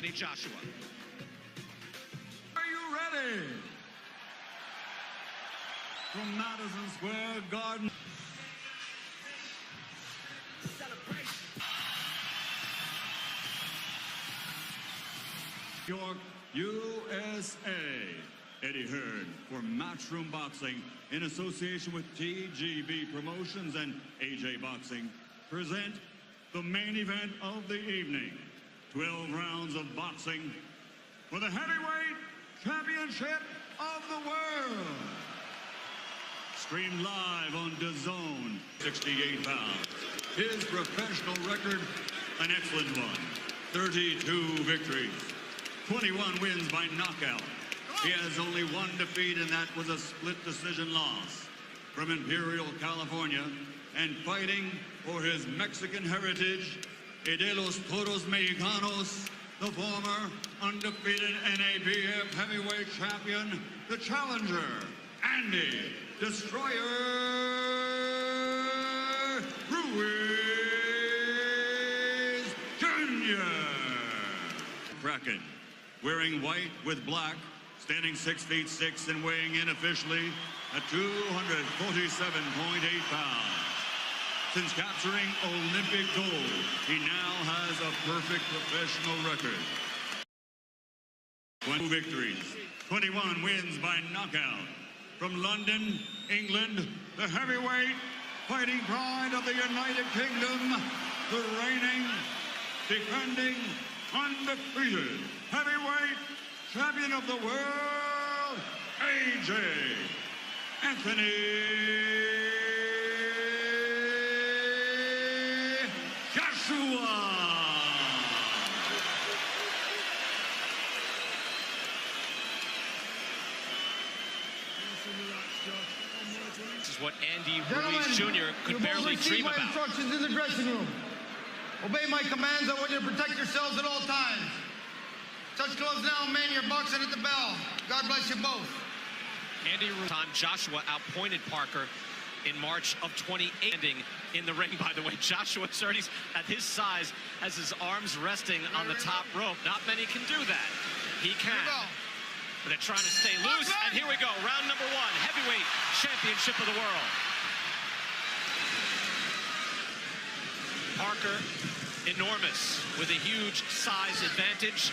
Anthony Joshua. Are you ready? From Madison Square Garden. York, USA. Eddie Hearn for Matchroom Boxing in association with TGB Promotions and AJ Boxing present the main event of the evening. 12 rounds of boxing for the heavyweight championship of the world. Streamed live on DAZN, 68 pounds. His professional record, an excellent one. 32 victories, 21 wins by knockout. He has only one defeat, and that was a split decision loss. From Imperial, California, and fighting for his Mexican heritage, de los Toros Mexicanos, the former undefeated NABF heavyweight champion, the challenger, Andy Destroyer Ruiz Jr. Kraken, wearing white with black, standing 6 feet 6 and weighing in officially at 247.8 pounds. Since capturing Olympic gold, he now has a perfect professional record. 20 victories, 21 wins by knockout. From London, England, the heavyweight fighting pride of the United Kingdom, the reigning, defending, undefeated heavyweight champion of the world, AJ Anthony Joshua. This is what Andy Ruiz Jr. could barely dream about. Instructions in the dressing room. Obey my commands. I want you to protect yourselves at all times. Touch gloves now, men. You're boxing at the bell. God bless you both. Andy Ruiz, Joshua outpointed Parker in March of 2018 in the ring. By the way, Joshua already at his size has his arms resting on the top rope. Not many can do that. He can. But they're trying to stay loose. And here we go. Round number 1, heavyweight championship of the world. Parker, enormous, with a huge size advantage.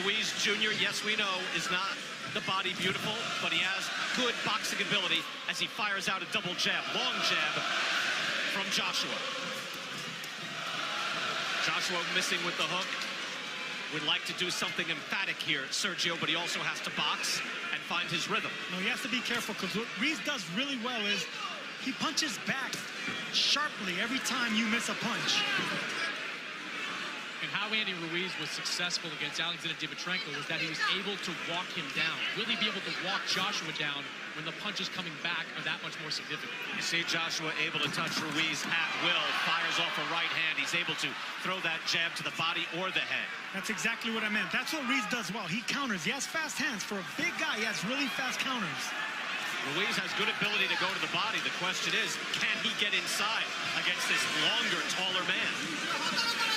Ruiz Jr., yes, we know, is not the body beautiful, but he has good boxing ability as he fires out a double jab, long jab from Joshua. Joshua missing with the hook. Would like to do something emphatic here, Sergio, but he also has to box and find his rhythm. No, he has to be careful, because what Ruiz does really well is he punches back sharply every time you miss a punch. And how Andy Ruiz was successful against Alexander Dimitrenko was that he was able to walk him down, really be able to walk Joshua down when the punches coming back are that much more significant. You see Joshua able to touch Ruiz at will, fires off a right hand. He's able to throw that jab to the body or the head. That's exactly what I meant. That's what Ruiz does well. He counters. He has fast hands. For a big guy, he has really fast counters. Ruiz has good ability to go to the body. The question is, can he get inside against this longer, taller man?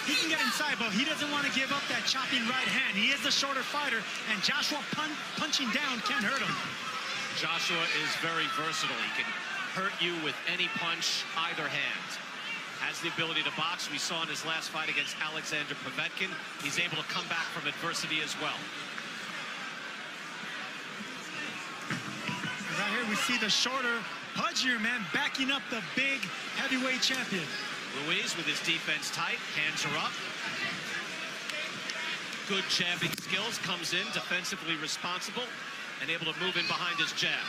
He can get inside, but he doesn't want to give up that chopping right hand. He is the shorter fighter, and Joshua punching down can't hurt him. Joshua is very versatile. He can hurt you with any punch, either hand. Has the ability to box. We saw in his last fight against Alexander Povetkin. He's able to come back from adversity as well. Right here, we see the shorter, pudgier man backing up the big heavyweight champion. Ruiz with his defense tight, hands are up. Good jabbing skills, comes in defensively responsible and able to move in behind his jab.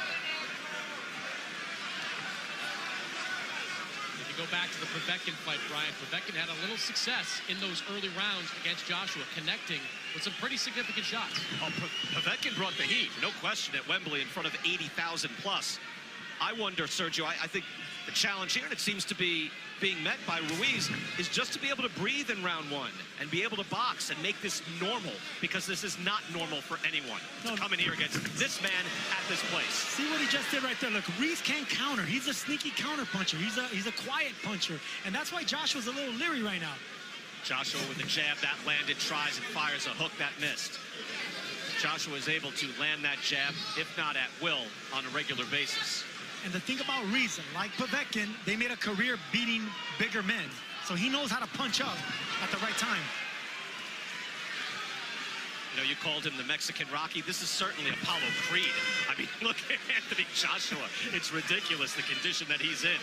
If you go back to the Povetkin fight, Brian, Povetkin had a little success in those early rounds against Joshua, connecting with some pretty significant shots. Oh, Povetkin brought the heat, no question, at Wembley in front of 80,000 plus. I wonder, Sergio, I think the challenge here, and it seems to be being met by Ruiz, is just to be able to breathe in round 1 and be able to box and make this normal, because this is not normal for anyone to come in here against this man at this place. See what he just did right there. Look, Ruiz can't counter. He's a sneaky counter puncher. He's a quiet puncher, and that's why Joshua's a little leery right now. Joshua with a jab that landed, tries and fires a hook that missed. Joshua is able to land that jab, if not at will, on a regular basis. And the thing about Ruiz, like Povetkin, they made a career beating bigger men. So he knows how to punch up at the right time. You know, you called him the Mexican Rocky. This is certainly Apollo Creed. I mean, look at Anthony Joshua. It's ridiculous, the condition that he's in.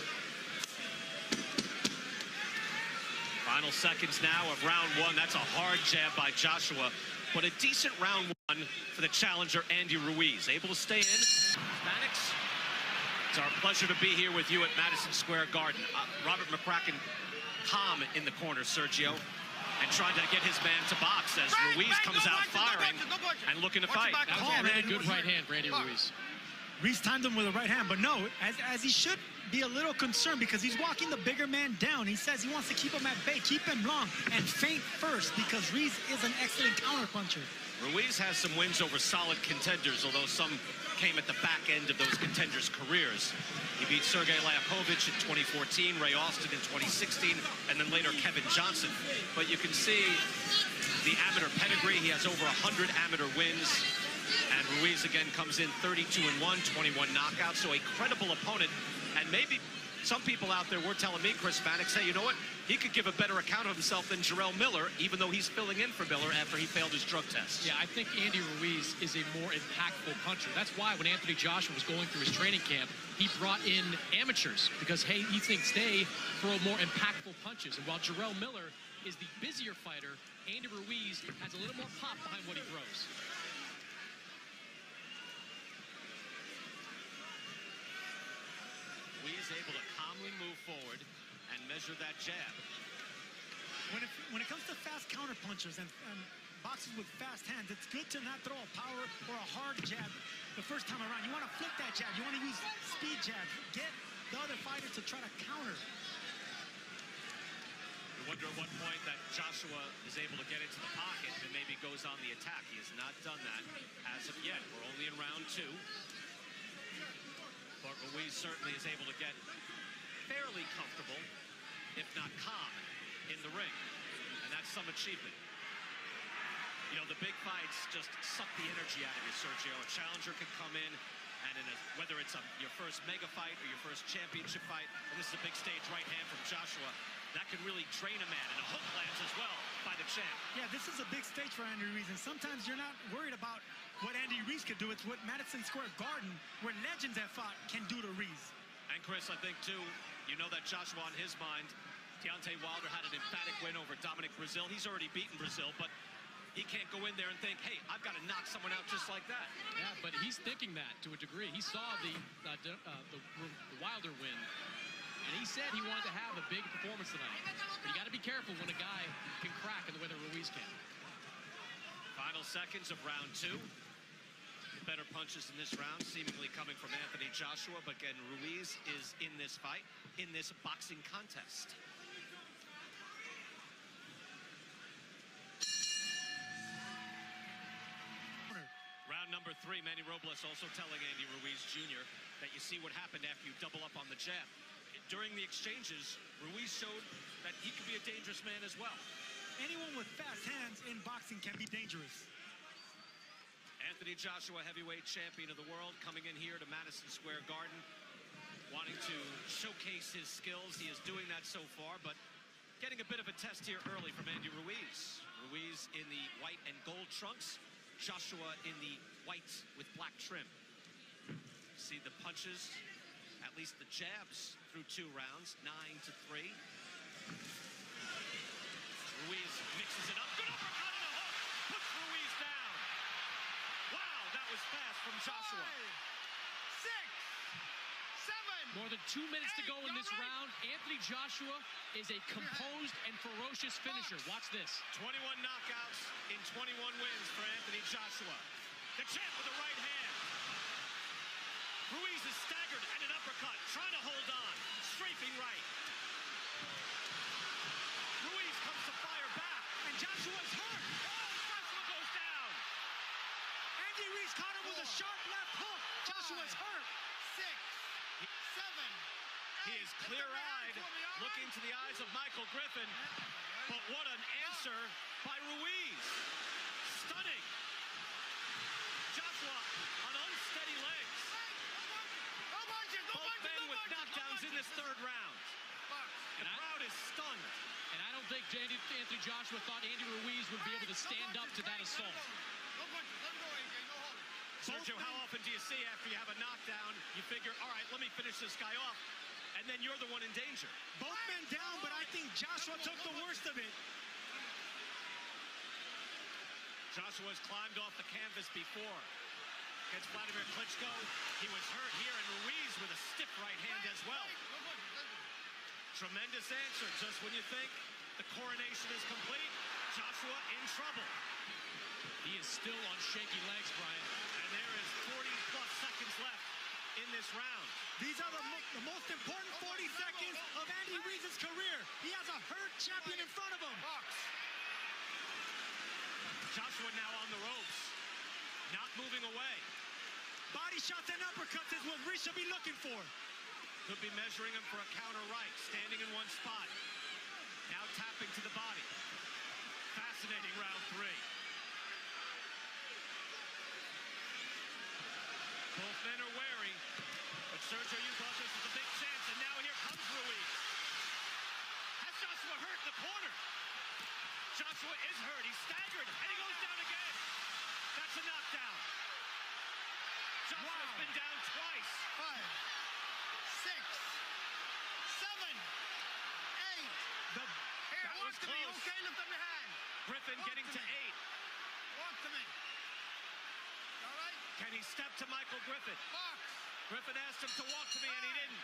Final seconds now of round one. That's a hard jab by Joshua, but a decent round one for the challenger, Andy Ruiz. Able to stay in. Mannix, it's our pleasure to be here with you at Madison Square Garden. Robert McCracken calm in the corner, Sergio, and trying to get his man to box as Ruiz comes out firing and looking to fight. That was a really good right hand for Andy Ruiz. Ruiz timed him with a right hand, but no, as he should be a little concerned because he's walking the bigger man down. He says he wants to keep him at bay, keep him long, and feint first because Ruiz is an excellent counterpuncher. Ruiz has some wins over solid contenders, although some came at the back end of those contenders' careers. He beat Sergey Liakovich in 2014, Ray Austin in 2016, and then later Kevin Johnson. But you can see the amateur pedigree. He has over 100 amateur wins. And Ruiz again comes in 32-1, 21 knockouts, so a credible opponent. And maybe some people out there were telling me, Chris Mannix, hey, you know what? He could give a better account of himself than Jarrell Miller, even though he's filling in for Miller after he failed his drug test. Yeah, I think Andy Ruiz is a more impactful puncher. That's why when Anthony Joshua was going through his training camp, he brought in amateurs because, hey, he thinks they throw more impactful punches. And while Jarrell Miller is the busier fighter, Andy Ruiz has a little more pop behind what he throws. Ruiz able to calmly move forward and measure that jab. When it comes to fast counterpunchers and boxers with fast hands, it's good to not throw a power or a hard jab the first time around. You want to flip that jab. You want to use speed jabs. Get the other fighter to try to counter. You wonder at what point that Joshua is able to get into the pocket and maybe goes on the attack. He has not done that as of yet. We're only in round two. But Ruiz certainly is able to get fairly comfortable, if not calm, in the ring. And that's some achievement. You know, the big fights just suck the energy out of you, Sergio. A challenger can come in, and whether it's your first mega fight or your first championship fight, and this is a big stage right hand from Joshua, that can really drain a man. And a hook lands as well by the champ. Yeah, this is a big stage for Andy Ruiz, and sometimes you're not worried about what Andy Ruiz could do. It's what Madison Square Garden, where legends have fought, can do to Ruiz. And Chris, I think too, you know that Joshua on his mind, Deontay Wilder had an emphatic win over Dominic Brazil. He's already beaten Brazil, but he can't go in there and think, hey, I've got to knock someone out just like that. Yeah, but he's thinking that to a degree. He saw the Wilder win, and he said he wanted to have a big performance tonight. But you got to be careful when a guy can crack in the way that Ruiz can. Final seconds of round two. Better punches in this round, seemingly coming from Anthony Joshua, but again, Ruiz is in this fight, in this boxing contest. Round number three, Manny Robles also telling Andy Ruiz Jr. that you see what happened after you double up on the jab. During the exchanges, Ruiz showed that he could be a dangerous man as well. Anyone with fast hands in boxing can be dangerous. Anthony Joshua, heavyweight champion of the world, coming in here to Madison Square Garden, wanting to showcase his skills. He is doing that so far, but getting a bit of a test here early from Andy Ruiz. Ruiz in the white and gold trunks, Joshua in the white with black trim. See the punches, at least the jabs through 2 rounds, 9-3. Ruiz mixes it up, good uppercut and a hook, puts Ruiz down. Wow, that was fast from Joshua. 5, 6, 7. More than 2 minutes to go in this round. Anthony Joshua is a composed and ferocious finisher. Watch this. 21 knockouts in 21 wins for Anthony Joshua. The champ with the right hand. Ruiz is staggered and an uppercut, trying to hold on. Strafing right. Ruiz comes to fire back. And Joshua's hurt. Joshua goes down. Andy Ruiz caught him with a sharp left hook. Joshua's hurt. 6, 7. He is clear-eyed, looking to the eyes of Michael Griffin. But what an answer by Ruiz. Stunning. Joshua on unsteady legs. Both men with knockdowns in this third round. The crowd is stunned. And I don't think Anthony Joshua thought Andy Ruiz would be able to stand up to that assault. Sergio, how often do you see after you have a knockdown, you figure, all right, let me finish this guy off, and then you're the one in danger? Both men down, but I think Joshua took the worst of it. Joshua's climbed off the canvas before. Against Vladimir Klitschko, he was hurt here, and Ruiz with a stiff right hand as well. Tremendous answer. Just when you think the coronation is complete, Joshua in trouble. He is still on shaky legs, Brian. And there is 40-plus seconds left in this round. These are the most important 40 seconds of Andy Ruiz's career. He has a hurt champion in front of him. Joshua now on the ropes, not moving away. Body shots and uppercuts is what Ruiz should be looking for. Could be measuring him for a counter right, standing in one spot. Now tapping to the body. Fascinating round three. Both men are wary, but Sergio, you thought this was a big chance, and now here comes Ruiz. Has Joshua hurt in the corner? Joshua is hurt. He's staggered, and he goes down again. That's a knockdown. Joshua's been down twice. 5, 6, 7, 8. That was Walk to me, close. okay? Lift up your hand. Griffin Walk getting to to me. 8. Walk to me. All right? Can he step to Michael Griffin? Box. Griffin asked him to walk to me, and he didn't.